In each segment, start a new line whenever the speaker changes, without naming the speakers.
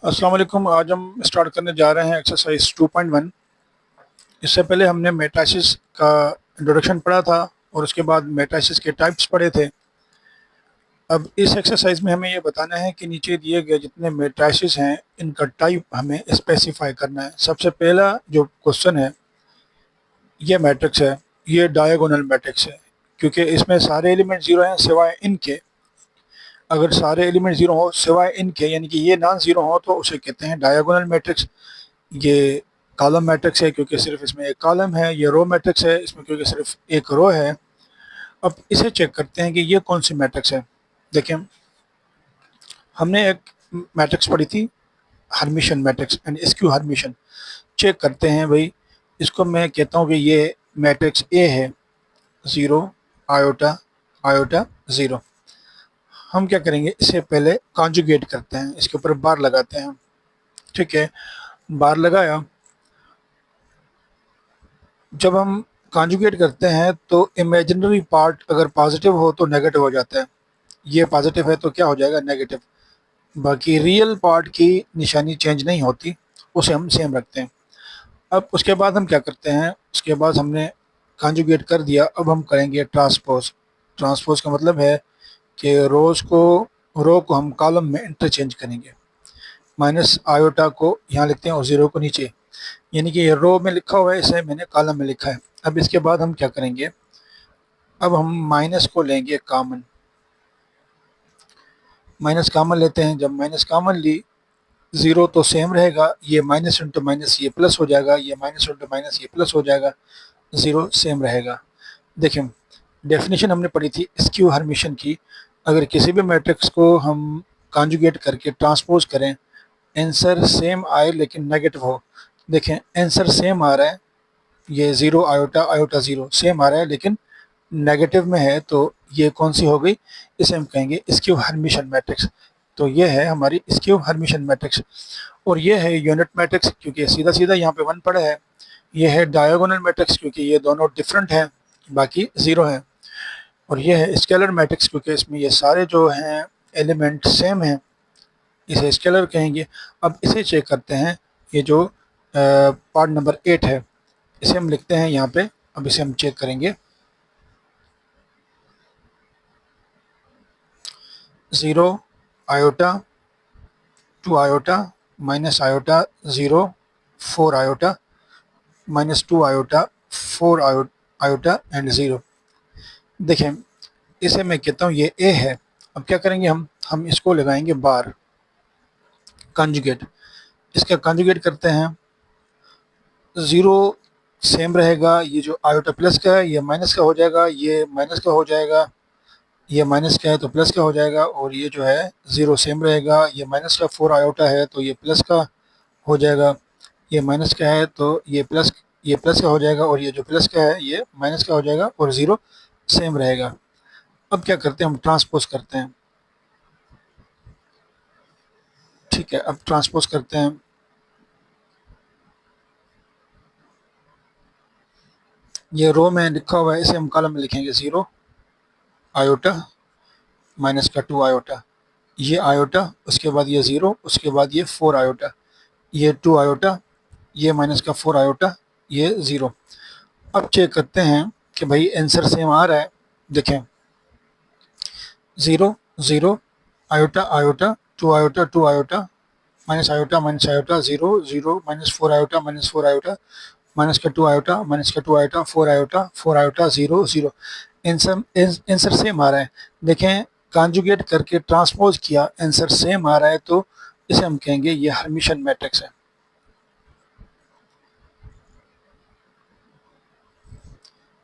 अस्सलाम वालेकुम। आज हम स्टार्ट करने जा रहे हैं एक्सरसाइज 2.1। इससे पहले हमने मेटासिस का इंट्रोडक्शन पढ़ा था और उसके बाद मेटासिस के टाइप्स पढ़े थे। अब इस एक्सरसाइज में हमें ये बताना है कि नीचे दिए गए जितने मेटासिस हैं इनका टाइप हमें स्पेसिफाई करना है। सबसे पहला जो क्वेश्चन है, ये मैट्रिक्स है, ये डायगोनल मैट्रिक्स है क्योंकि इसमें सारे एलिमेंट जीरो हैं सिवाय इनके। अगर सारे एलिमेंट जीरो हो सिवाय इनके यानी कि ये नॉन जीरो हो तो उसे कहते हैं डायगोनल मैट्रिक्स। ये कॉलम मैट्रिक्स है क्योंकि सिर्फ इसमें एक कॉलम है। ये रो मैट्रिक्स है इसमें क्योंकि सिर्फ एक रो है। अब इसे चेक करते हैं कि ये कौन सी मैट्रिक्स है। देखिए, हमने एक मैट्रिक्स पढ़ी थी, Hermitian matrix and skew Hermitian. Check करते हैं भाई, इसको मैं कहता हूँ कि ये मैट्रिक्स ए है, ज़ीरो आयोटा आयोटा ज़ीरो। हम क्या करेंगे, इसे पहले कॉन्जुगेट करते हैं, इसके ऊपर बार लगाते हैं। ठीक है, बार लगाया। जब हम कॉन्जुगेट करते हैं तो इमेजिनरी पार्ट अगर पॉजिटिव हो तो नेगेटिव हो जाता है, ये पॉजिटिव है तो क्या हो जाएगा, नेगेटिव। बाकी रियल पार्ट की निशानी चेंज नहीं होती, उसे हम सेम रखते हैं। अब उसके बाद हम क्या करते हैं, उसके बाद हमने कॉन्जुगेट कर दिया, अब हम करेंगे ट्रांसपोज। ट्रांसपोज का मतलब है कि रो को हम कॉलम में इंटरचेंज करेंगे। माइनस आयोटा को यहाँ लिखते हैं और ज़ीरो को नीचे, यानी कि ये रो में लिखा हुआ है, इसे मैंने कॉलम में लिखा है। अब इसके बाद हम क्या करेंगे, अब हम माइनस को लेंगे कॉमन। माइनस कॉमन लेते हैं, जब माइनस कॉमन ली, ज़ीरो तो सेम रहेगा, ये माइनस इंटू माइनस ये प्लस हो जाएगा, ये माइनस इंटू माइनस ये प्लस हो जाएगा, ज़ीरो सेम रहेगा। देखिए, डेफिनेशन हमने पढ़ी थी स्क्यू हर्मिशन की। अगर किसी भी मैट्रिक्स को हम कॉन्जुगेट करके ट्रांसपोज करें, आंसर सेम आए लेकिन नेगेटिव हो। देखें, आंसर सेम आ रहा है, ये zero iota iota zero same आ रहा है लेकिन नेगेटिव में है, तो ये कौन सी हो गई, इसे हम कहेंगे स्क्यू हर्मिशन मैट्रिक्स। तो ये है हमारी स्क्यू हर्मिशन मैट्रिक्स। और ये है यूनिट मैट्रिक्स क्योंकि सीधा सीधा यहाँ पे वन पड़ा है। ये है डायगोनल मैट्रिक्स क्योंकि ये दोनों डिफरेंट हैं, बाकी ज़ीरो है। और ये है स्केलर मैट्रिक्स क्योंकि इसमें ये सारे जो हैं एलिमेंट सेम हैं, इसे स्केलर कहेंगे। अब इसे चेक करते हैं, ये जो पार्ट नंबर 8 है, इसे हम लिखते हैं यहाँ पे। अब इसे हम चेक करेंगे, zero iota two iota minus iota zero four iota minus two iota four iota and zero. देखें, इसे मैं कहता हूँ ये ए है। अब क्या करेंगे, हम इसको लगाएंगे बार, कॉन्जुगेट। इसका कॉन्जुगेट करते हैं, ज़ीरो सेम रहेगा, ये जो आयोटा प्लस का है ये माइनस का हो जाएगा, ये माइनस का हो जाएगा, ये माइनस का है तो प्लस का हो जाएगा, और ये जो है ज़ीरो सेम रहेगा, ये माइनस का फोर आयोटा है तो ये प्लस का हो जाएगा, ये माइनस का है तो ये प्लस का हो जाएगा, और ये जो प्लस का है ये माइनस का हो जाएगा, और ज़ीरो सेम रहेगा। अब क्या करते हैं, हम ट्रांसपोज करते हैं। ठीक है, अब ट्रांसपोज करते हैं। ये रो में लिखा हुआ है, इसे हम कॉलम में लिखेंगे, ज़ीरो आयोटा माइनस का टू आयोटा, ये आयोटा, उसके बाद ये ज़ीरो, उसके बाद ये फोर आयोटा, ये टू आयोटा, ये माइनस का फोर आयोटा, ये ज़ीरो। अब चेक करते हैं कि भाई आंसर सेम आ रहा है। देखें, zero zero iota iota two iota minus iota zero zero minus four iota minus का two iota four iota zero zero. Answer same आ रहा है। देखें, कॉन्जुगेट करके ट्रांसपोज किया, आंसर सेम आ रहा है, तो इसे हम कहेंगे ये हर्मिशन मैट्रिक्स है।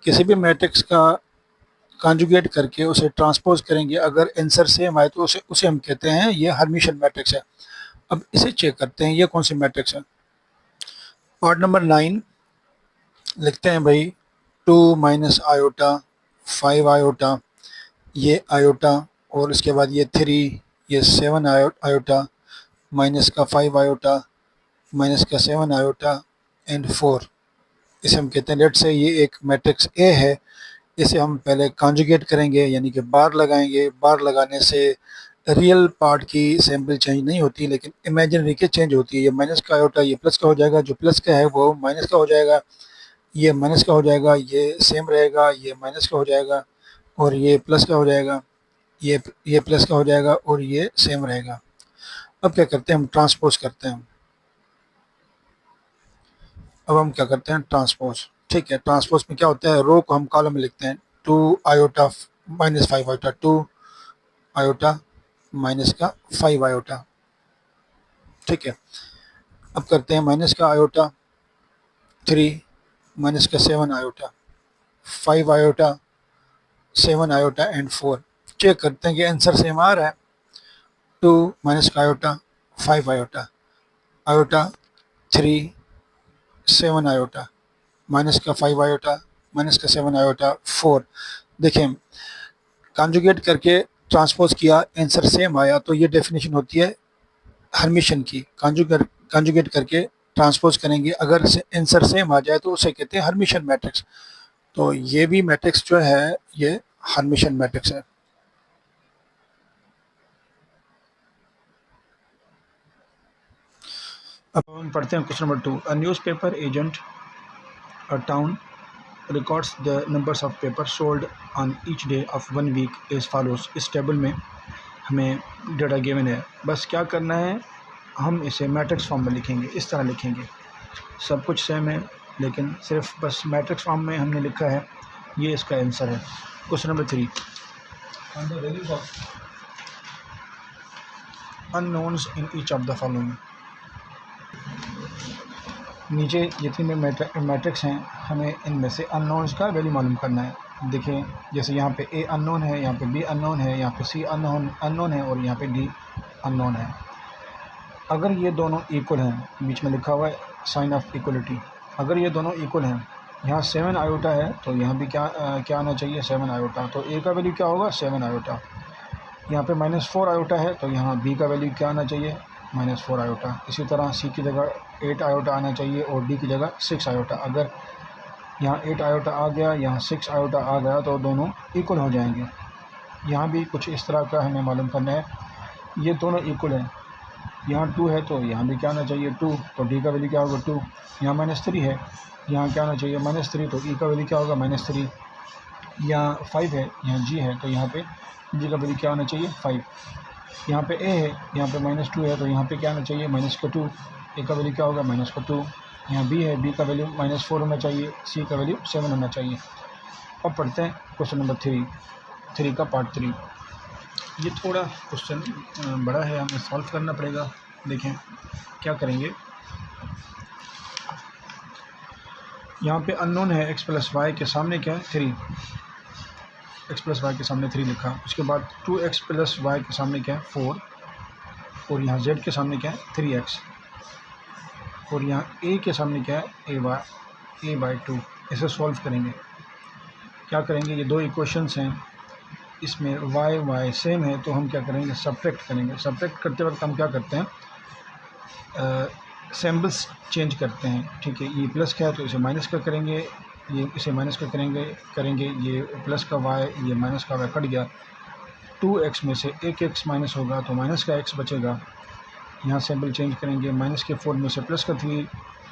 किसी भी मैट्रिक्स का कॉन्जुगेट करके उसे ट्रांसपोज करेंगे, अगर आंसर सेम आए तो उसे उसे हम कहते हैं ये हर्मिशन मैट्रिक्स है। अब इसे चेक करते हैं, ये कौन सी मैट्रिक्स है। पार्ट नंबर 9 लिखते हैं भाई, two minus iota five iota, ये आयोटा, और इसके बाद ये थ्री, ये सेवन आयोटा माइनस का फाइव आयोटा माइनस का सेवन आयोटा एंड फोर। इसे हम कहते हैं, लेट से ये एक मैट्रिक्स ए है, इसे हम पहले कॉन्जुगेट करेंगे यानी कि बार लगाएंगे। बार लगाने से रियल पार्ट की सैम्पल चेंज नहीं होती, लेकिन इमेजिनरी की चेंज होती है। ये माइनस का आयोटा ये प्लस का हो जाएगा, जो प्लस का है वो माइनस का हो जाएगा, ये माइनस का हो जाएगा, ये सेम रहेगा, ये माइनस का हो जाएगा, और ये प्लस का हो जाएगा, ये प्लस का हो जाएगा, और ये सेम रहेगा। अब क्या करते हैं, हम ट्रांसपोज करते हैं। अब हम क्या करते हैं, ट्रांसपोज। ठीक है, ट्रांसपोज में क्या होता है, रो को हम कॉलम में लिखते हैं, 2 iota minus 5 iota, 2 iota minus का 5 आयोटा। ठीक है, अब करते हैं माइनस का आयोटा 3 माइनस का 7 iota, 5 iota, 7 iota and 4। Check करते हैं कि आंसर सेम आ रहा है। 2 माइनस का iota 5 iota, iota 3 7 iota, minus का 5 आयोटा, माइनस का 7 आयोटा 4। देखें, कॉन्जुगेट करके ट्रांसपोज किया, आंसर सेम आया, तो ये डेफिनेशन होती है हर्मिशन की। कॉन्जुगेट करके ट्रांसपोज करेंगे, अगर आंसर सेम आ जाए तो उसे कहते हैं हर्मिशन मैट्रिक्स। तो ये भी मैट्रिक्स जो है ये हर्मिशन मैट्रिक्स है। अब हम पढ़ते हैं question number 2। A newspaper agent a town records the numbers of paper sold on each day of 1 week as follows। इस टेबल में हमें डेटा गिवन है, बस क्या करना है, हम इसे मैट्रिक्स फॉर्म में लिखेंगे। इस तरह लिखेंगे, सब कुछ सेम है लेकिन सिर्फ बस मैट्रिक्स फॉर्म में हमने लिखा है। ये इसका आंसर है। Question number 3, find the values of unknowns in each of the following. नीचे जितनी भी मैट्रिक्स हैं, हमें इनमें से अननोन्स का वैल्यू मालूम करना है। देखिए, जैसे यहाँ पे ए अननोन है, यहाँ पे बी अननोन है, यहाँ पे सी अननोन है, और यहाँ पे डी अननोन है। अगर ये दोनों इक्वल हैं, बीच में लिखा हुआ है साइन ऑफ इक्वलिटी, अगर ये दोनों इक्वल हैं, यहाँ 7 आयोटा है तो यहाँ भी क्या आना चाहिए, 7 आयोटा। तो ए का वैल्यू क्या होगा, 7 आयोटा। यहाँ पे -4 आयोटा है तो यहाँ बी का वैल्यू क्या आना चाहिए, -4 आयोटा। इसी तरह सी की जगह 8 आयोटा आना चाहिए और डी की जगह 6 आयोटा। अगर यहाँ 8 आयोटा आ गया, यहाँ 6 आयोटा आ गया तो दोनों इक्वल हो जाएंगे। यहाँ भी कुछ इस तरह का हमें मालूम करना है, ये दोनों इक्वल हैं। यहाँ 2 है तो यहाँ भी क्या आना चाहिए, 2। तो डी का वैल्यू क्या होगा, 2। यहाँ -3 है, यहाँ क्या आना चाहिए, -3। तो ई का वैल्यू क्या होगा, -3। यहाँ 5 है, यहाँ जी है, तो यहाँ पे जी का वैल्यू क्या होना चाहिए, 5। यहाँ पे ए है, यहाँ पे -2 है, तो यहाँ पे क्या आना चाहिए, -2। ए का वैल्यू क्या होगा, -2। यहाँ बी है, बी का वैल्यू -4 होना चाहिए, सी का वैल्यू 7 होना चाहिए। अब पढ़ते हैं क्वेश्चन नंबर 3 का पार्ट 3। ये थोड़ा क्वेश्चन बड़ा है, हमें सॉल्व करना पड़ेगा। देखें क्या करेंगे। यहाँ पे अननोन है x + y, के सामने क्या है, 3। x + y के सामने 3 लिखा। उसके बाद 2x + y के सामने क्या है, 4। और यहाँ z के सामने क्या है, 3x। और यहाँ a के सामने क्या है, a/2। इसे सॉल्व करेंगे। क्या करेंगे, ये दो इक्वेशंस हैं, इसमें y सेम है तो हम क्या करेंगे, सब्ट्रैक्ट करेंगे। सब्ट्रैक्ट करते वक्त हम क्या करते हैं, सिंबल्स चेंज करते हैं। ठीक है, ये प्लस का है तो इसे माइनस का करेंगे, ये इसे माइनस का करेंगे। ये प्लस का y, ये माइनस का y कट गया। 2x में से एक x माइनस होगा तो माइनस का x बचेगा। यहाँ सिंबल चेंज करेंगे, -4 में से प्लस का 3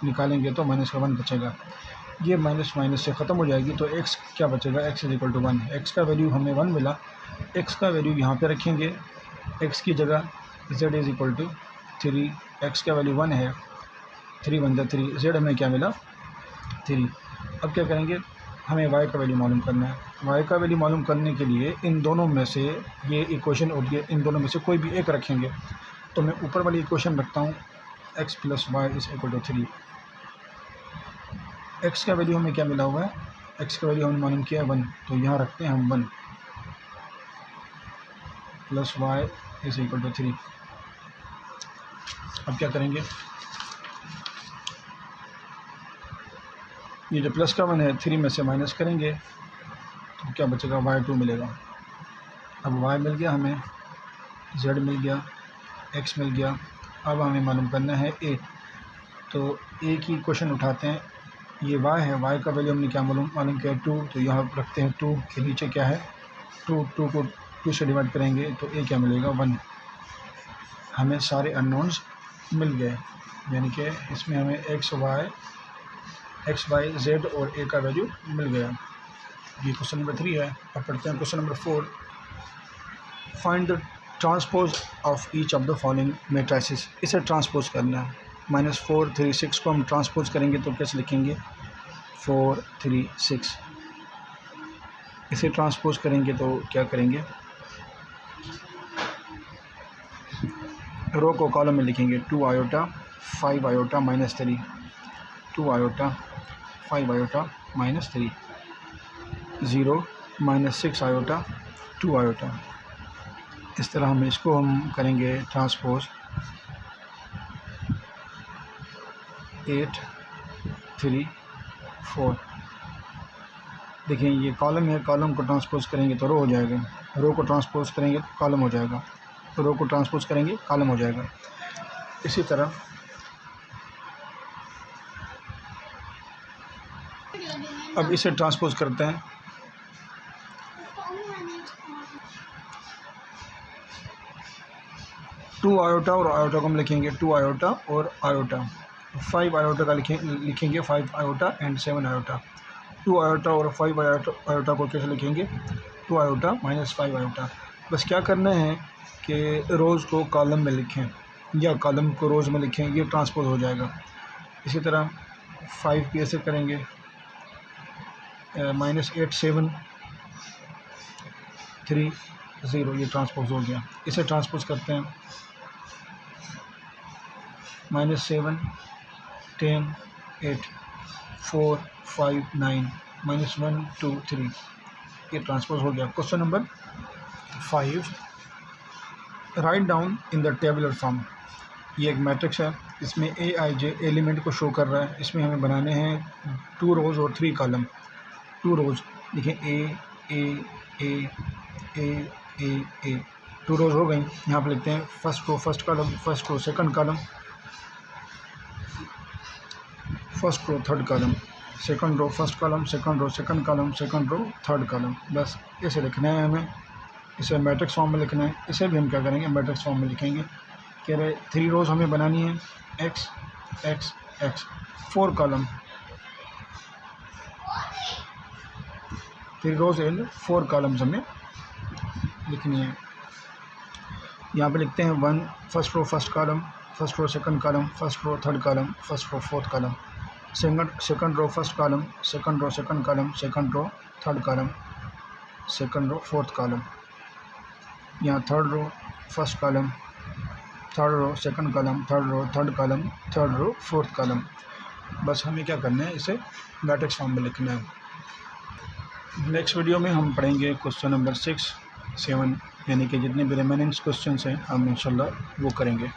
निकालेंगे तो -1 बचेगा। ये माइनस से ख़त्म हो जाएगी तो x क्या बचेगा, x = 1। x का वैल्यू हमें 1 मिला, x का वैल्यू यहाँ पे रखेंगे, x की जगह z = 3। x का वैल्यू 1 है, 3 × 1 = 3, z हमें क्या मिला, 3। अब क्या करेंगे, हमें y का वैल्यू मालूम करना है। y का वैल्यू मालूम करने के लिए इन दोनों में से, ये इक्वेशन और ये इन दोनों में से कोई भी एक रखेंगे। तो मैं ऊपर वाली इक्वेशन रखता हूँ, x + y = 3। x का वैल्यू हमें क्या मिला हुआ है, x का वैल्यू हमने मालूम किया है 1, तो यहाँ रखते हैं हम 1 + y = 3। अब क्या करेंगे, ये जो प्लस का 1 है, 3 में से माइनस करेंगे तो क्या बचेगा, y2 मिलेगा। अब y मिल गया हमें, z मिल गया, x मिल गया। अब हमें मालूम करना है a। तो a की इक्वेशन उठाते हैं, ये y है, y का वैल्यू हमने क्या मालूम किया है, 2। तो यहाँ रखते हैं 2 के नीचे क्या है, 2 को 2 से डिवाइड करेंगे तो ए क्या मिलेगा 1। हमें सारे अननोन्स मिल गए, यानी कि इसमें हमें एक्स वाई जेड और ए का वैल्यू मिल गया। ये क्वेश्चन नंबर 3 है। अब पढ़ते हैं question number 4। Find the transpose of each of the following matrices. इसे ट्रांसपोज करना है। -4 3 6 को हम ट्रांसपोज करेंगे तो कैसे लिखेंगे 4 3 6। इसे ट्रांसपोज करेंगे तो क्या करेंगे, रो को कॉलम में लिखेंगे 2 iota 5 iota -3, 2 iota 5 iota -3, 0 -6 iota 2 iota. इस तरह हम इसको करेंगे ट्रांसपोज 8 3 4। देखिए ये कॉलम है, कॉलम को ट्रांसपोज करेंगे तो रो हो जाएगा, रो को ट्रांसपोज करेंगे तो कॉलम हो जाएगा, तो रो को ट्रांसपोज करेंगे कॉलम हो जाएगा। इसी तरह अब इसे ट्रांसपोज करते हैं। टू आयोटा और आयोटा को हम लिखेंगे 2 आयोटा और आयोटा। 5 आयोटा का लिखेंगे 5 आयोटा एंड 7 आयोटा। 2 आयोटा और 5 आयोटा को कैसे लिखेंगे 2 आयोटा -5 आयोटा। बस क्या करना है कि रोज़ को कॉलम में लिखें या कॉलम को रोज़ में लिखें, ये ट्रांसपोज हो जाएगा। इसी तरह 5 भी ऐसे करेंगे -8 7 3 0, ये ट्रांसपोज हो गया। इसे ट्रांसपोज करते हैं -7 10 8 4 5 9 -1 2 3, ये ट्रांसपोज हो गया। Question number 5, write down in the tabular form. ये एक मैट्रिक्स है, इसमें AIJ एलिमेंट को शो कर रहा है। इसमें हमें बनाने हैं 2 रोज़ और 3 कॉलम। 2 रोज़ देखिए ए 2 रोज़ हो गई। यहाँ पर लिखते हैं first row first column, first row second column, first row third column, second row first column, second row second column, second row third column. बस इसे लिखना है हमें, इसे मैट्रिक्स फॉर्म में लिखना है। इसे भी हम क्या करेंगे मैट्रिक्स फॉर्म में लिखेंगे। कह रहे 3 रोज़ हमें बनानी है x x x, 4 column, 3 rows and 4 columns हमें लिखनी है। यहाँ पे लिखते हैं 1 first row first column, first row second column, first row third column, first row fourth column, second row first column, second row second column, second row third column, second row fourth column. यहाँ third row first column, third row second column, third row third column, third row fourth column. बस हमें क्या करना है, इसे matrix form में लिखना है। नेक्स्ट वीडियो में हम पढ़ेंगे क्वेश्चन नंबर 6 7, यानी कि जितने भी रिमेनिंग क्वेश्चन हैं हम इंशाल्लाह वो करेंगे।